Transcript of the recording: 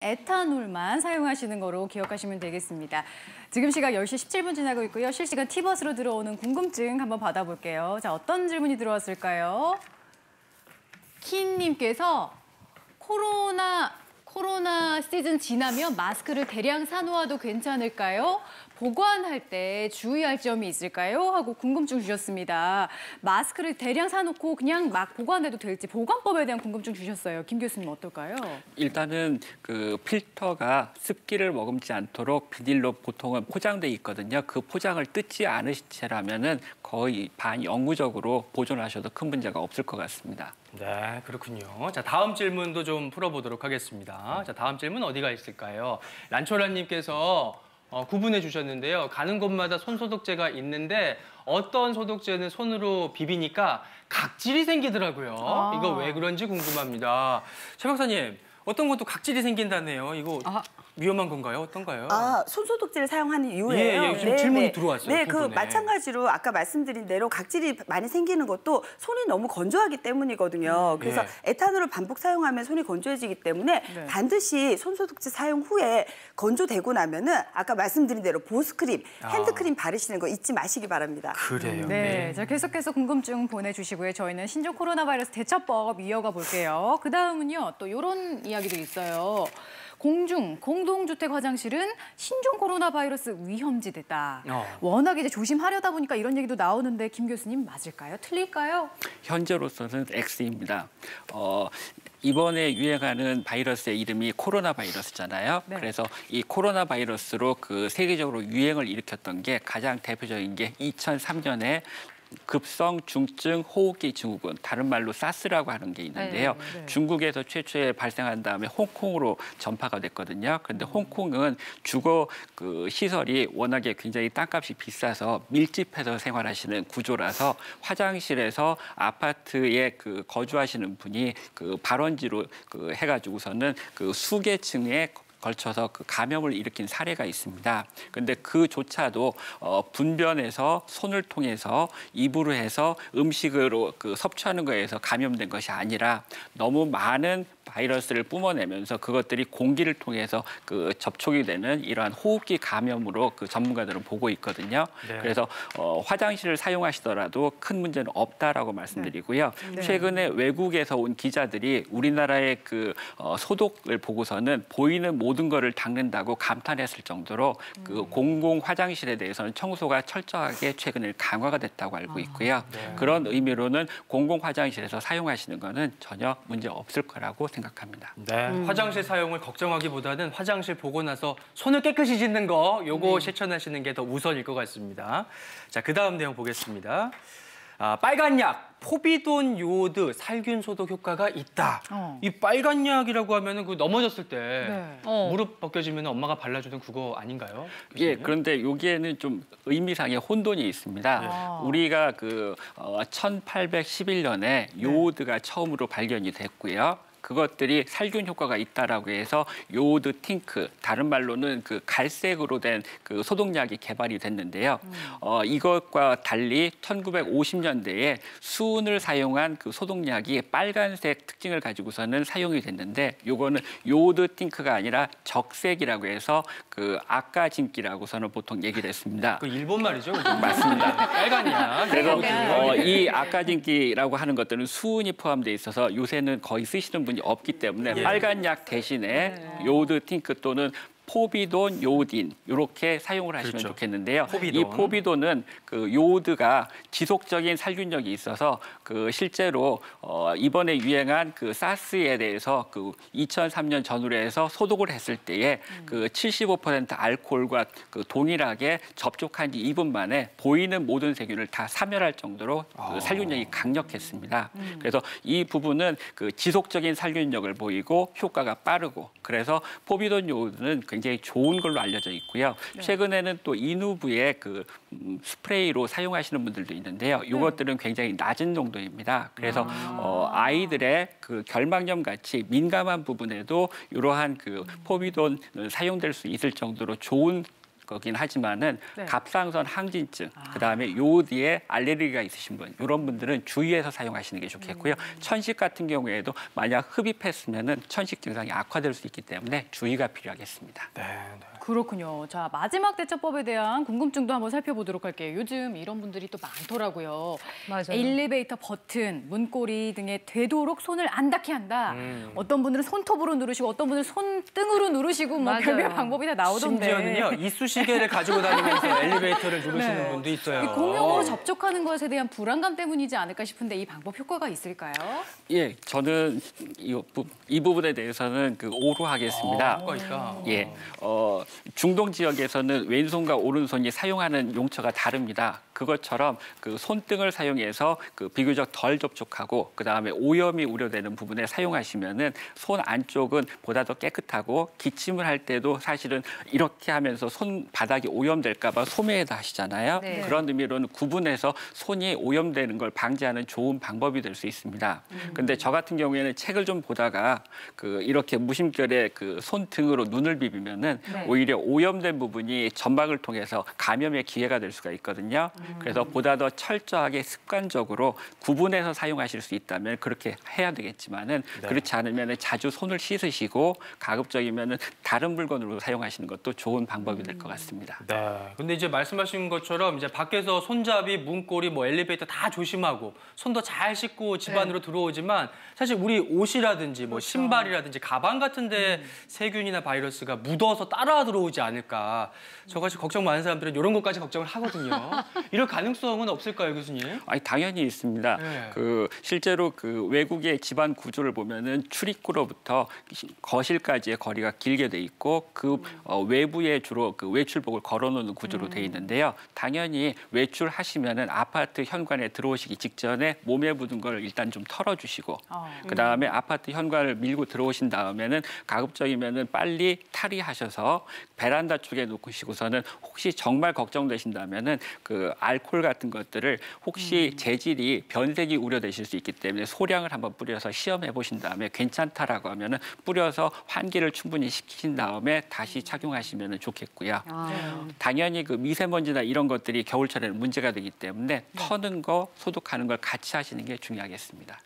에탄올만 사용하시는 거로 기억하시면 되겠습니다. 지금 시각 10시 17분 지나고 있고요. 실시간 티벗으로 들어오는 궁금증 한번 받아볼게요. 자, 어떤 질문이 들어왔을까요? 킨님께서 코로나 시즌 지나면 마스크를 대량 사놓아도 괜찮을까요? 보관할 때 주의할 점이 있을까요? 하고 궁금증 주셨습니다. 마스크를 대량 사놓고 그냥 막 보관해도 될지 보관법에 대한 궁금증 주셨어요. 김 교수님 어떨까요? 일단은 그 필터가 습기를 머금지 않도록 비닐로 보통은 포장돼 있거든요. 그 포장을 뜯지 않으신 채라면은 거의 반영구적으로 보존하셔도 큰 문제가 없을 것 같습니다. 네, 그렇군요. 자, 다음 질문도 좀 풀어보도록 하겠습니다. 자, 다음 질문 어디가 있을까요? 란초라님께서 구분해 주셨는데요. 가는 곳마다 손소독제가 있는데 어떤 소독제는 손으로 비비니까 각질이 생기더라고요. 이거 왜 그런지 궁금합니다. 최 박사님, 어떤 것도 각질이 생긴다네요. 이거 위험한 건가요? 어떤가요? 손소독제를 사용하는 이유예요. 예, 지금 질문이 들어왔어요. 네, 그 통분에. 마찬가지로 아까 말씀드린 대로 각질이 많이 생기는 것도 손이 너무 건조하기 때문이거든요. 그래서 에탄올을 반복 사용하면 손이 건조해지기 때문에 반드시 손소독제 사용 후에 건조되고 나면은 아까 말씀드린 대로 보습크림, 핸드크림 바르시는 거 잊지 마시기 바랍니다. 그래요. 네, 자, 계속해서 궁금증 보내주시고요. 저희는 신종 코로나 바이러스 대처법 이어가 볼게요. 그 다음은요, 또 이런 이야기도 있어요. 공동주택 화장실은 신종 코로나 바이러스 위험지대다. 워낙에 이제 조심하려다 보니까 이런 얘기도 나오는데 김 교수님 맞을까요? 틀릴까요? 현재로서는 X입니다. 이번에 유행하는 바이러스의 이름이 코로나 바이러스잖아요. 네. 그래서 이 코로나 바이러스로 그 세계적으로 유행을 일으켰던 게 가장 대표적인 게 2003년에 급성 중증 호흡기 증후군, 다른 말로 사스라고 하는 게 있는데요. 네. 중국에서 최초에 발생한 다음에 홍콩으로 전파가 됐거든요. 그런데 홍콩은 주거 그 시설이 워낙에 굉장히 땅값이 비싸서 밀집해서 생활하시는 구조라서 화장실에서 아파트에 그 거주하시는 분이 그 발원지로 그 해가지고서는 그 수개층에 걸쳐서 그 감염을 일으킨 사례가 있습니다. 그런데 그조차도 분변에서 손을 통해서 입으로 해서 음식으로 그 섭취하는 거에서 감염된 것이 아니라 너무 많은 바이러스를 뿜어내면서 그것들이 공기를 통해서 그 접촉이 되는 이러한 호흡기 감염으로 그 전문가들은 보고 있거든요. 네. 그래서 화장실을 사용하시더라도 큰 문제는 없다라고 말씀드리고요. 최근에 외국에서 온 기자들이 우리나라의 그 소독을 보고서는 보이는 모든 거를 닦는다고 감탄했을 정도로 그 공공 화장실에 대해서는 청소가 철저하게 최근에 강화가 됐다고 알고 있고요. 그런 의미로는 공공 화장실에서 사용하시는 거는 전혀 문제 없을 거라고 생각합니다. 네, 화장실 사용을 걱정하기보다는 화장실 보고 나서 손을 깨끗이 씻는 거 요거 실천하시는 게 더 우선일 것 같습니다. 자, 그 다음 내용 보겠습니다. 빨간 약, 포비돈 요오드 살균 소독 효과가 있다. 이 빨간 약이라고 하면은 그 넘어졌을 때 무릎 벗겨지면 엄마가 발라주던 그거 아닌가요? 예, 그런데 여기에는 좀 의미상의 혼돈이 있습니다. 우리가 그 1811년에 요오드가 처음으로 발견이 됐고요. 그것들이 살균 효과가 있다라고 해서 요오드 팅크, 다른 말로는 그 갈색으로 된 그 소독약이 개발이 됐는데요. 이것과 달리 1950년대에 수은을 사용한 그 소독약이 빨간색 특징을 가지고서는 사용이 됐는데, 요거는 요오드 팅크가 아니라 적색이라고 해서 그 아까진기라고서는 보통 얘기를 했습니다. 그 일본 말이죠? 맞습니다. 빨간 약. 그래서 이 아까진기라고 하는 것들은 수은이 포함되어 있어서 요새는 거의 쓰시는 분이 없기 때문에 빨간 약 대신에 요오드 팅크 또는 포비돈, 요오딘 이렇게 사용을 하시면 좋겠는데요. 이 포비돈은 그 요오드가 지속적인 살균력이 있어서 그 실제로 이번에 유행한 그 사스에 대해서 그 2003년 전후로 해서 소독을 했을 때에 그 75% 알코올과 그 동일하게 접촉한 지 2분 만에 보이는 모든 세균을 다 사멸할 정도로 그 살균력이 강력했습니다. 그래서 이 부분은 그 지속적인 살균력을 보이고 효과가 빠르고, 그래서 포비돈 요오드는 굉장히 좋은 걸로 알려져 있고요. 최근에는 또 이누브의 그 스프레이로 사용하시는 분들도 있는데요. 이것들은 굉장히 낮은 농도입니다. 그래서 아이들의 그 결막염 같이 민감한 부분에도 이러한 그 포비돈 사용될 수 있을 정도로 좋은 거긴 하지만은 네. 갑상선 항진증, 그다음에 요오드에 알레르기가 있으신 분, 이런 분들은 주의해서 사용하시는 게 좋겠고요. 천식 같은 경우에도 만약 흡입했으면은 천식 증상이 악화될 수 있기 때문에 주의가 필요하겠습니다. 그렇군요. 자, 마지막 대처법에 대한 궁금증도 한번 살펴보도록 할게요. 요즘 이런 분들이 또 많더라고요. 맞아요. 엘리베이터 버튼, 문고리 등에 되도록 손을 안 닿게 한다. 어떤 분들은 손톱으로 누르시고 어떤 분들은 손등으로 누르시고 뭐 맞아요. 별별 방법이 다 나오던데. 심지어는요 이쑤시개를 가지고 다니면서 엘리베이터를 누르시는 분도 있어요. 이 공용으로 접촉하는 것에 대한 불안감 때문이지 않을까 싶은데 이 방법 효과가 있을까요? 예, 저는 이 부분에 대해서는 오로 하겠습니다. 효과 있다. 예, 중동 지역에서는 왼손과 오른손이 사용하는 용처가 다릅니다. 그것처럼 손등을 사용해서 비교적 덜 접촉하고 그다음에 오염이 우려되는 부분에 사용하시면은 손 안쪽은 보다 더 깨끗하고 기침을 할 때도 사실은 이렇게 하면서 손 바닥이 오염될까 봐 소매에다 하시잖아요. 네. 그런 의미로는 구분해서 손이 오염되는 걸 방지하는 좋은 방법이 될 수 있습니다. 근데 저 같은 경우에는 책을 좀 보다가 이렇게 무심결에 손등으로 눈을 비비면은 네. 오히려 오염된 부분이 점막을 통해서 감염의 기회가 될 수가 있거든요. 그래서 보다 더 철저하게 습관적으로 구분해서 사용하실 수 있다면 그렇게 해야 되겠지만은 그렇지 않으면 자주 손을 씻으시고 가급적이면은 다른 물건으로 사용하시는 것도 좋은 방법이 될 것 같습니다. 네. 근데 이제 말씀하신 것처럼 이제 밖에서 손잡이, 문고리, 뭐 엘리베이터 다 조심하고 손도 잘 씻고 집 안으로 들어오지만 사실 우리 옷이라든지 뭐 신발이라든지 가방 같은데 세균이나 바이러스가 묻어서 따라 들어오지 않을까. 저같이 걱정 많은 사람들은 이런 것까지 걱정을 하거든요. 이럴 가능성은 없을까요, 교수님? 아니 당연히 있습니다. 네. 실제로 외국의 집안 구조를 보면은 출입구로부터 거실까지의 거리가 길게 돼 있고 외부에 주로 외출복을 걸어놓는 구조로 돼 있는데요. 당연히 외출하시면은 아파트 현관에 들어오시기 직전에 몸에 묻은 걸 일단 좀 털어주시고 그다음에 아파트 현관을 밀고 들어오신 다음에는 가급적이면은 빨리 탈의하셔서 베란다 쪽에 놓으시고서는 혹시 정말 걱정되신다면은 알코올 같은 것들을 혹시 재질이 변색이 우려되실 수 있기 때문에 소량을 한번 뿌려서 시험해 보신 다음에 괜찮다라고 하면은 뿌려서 환기를 충분히 시키신 다음에 다시 착용하시면 좋겠고요. 당연히 미세먼지나 이런 것들이 겨울철에는 문제가 되기 때문에 터는 거, 소독하는 걸 같이 하시는 게 중요하겠습니다.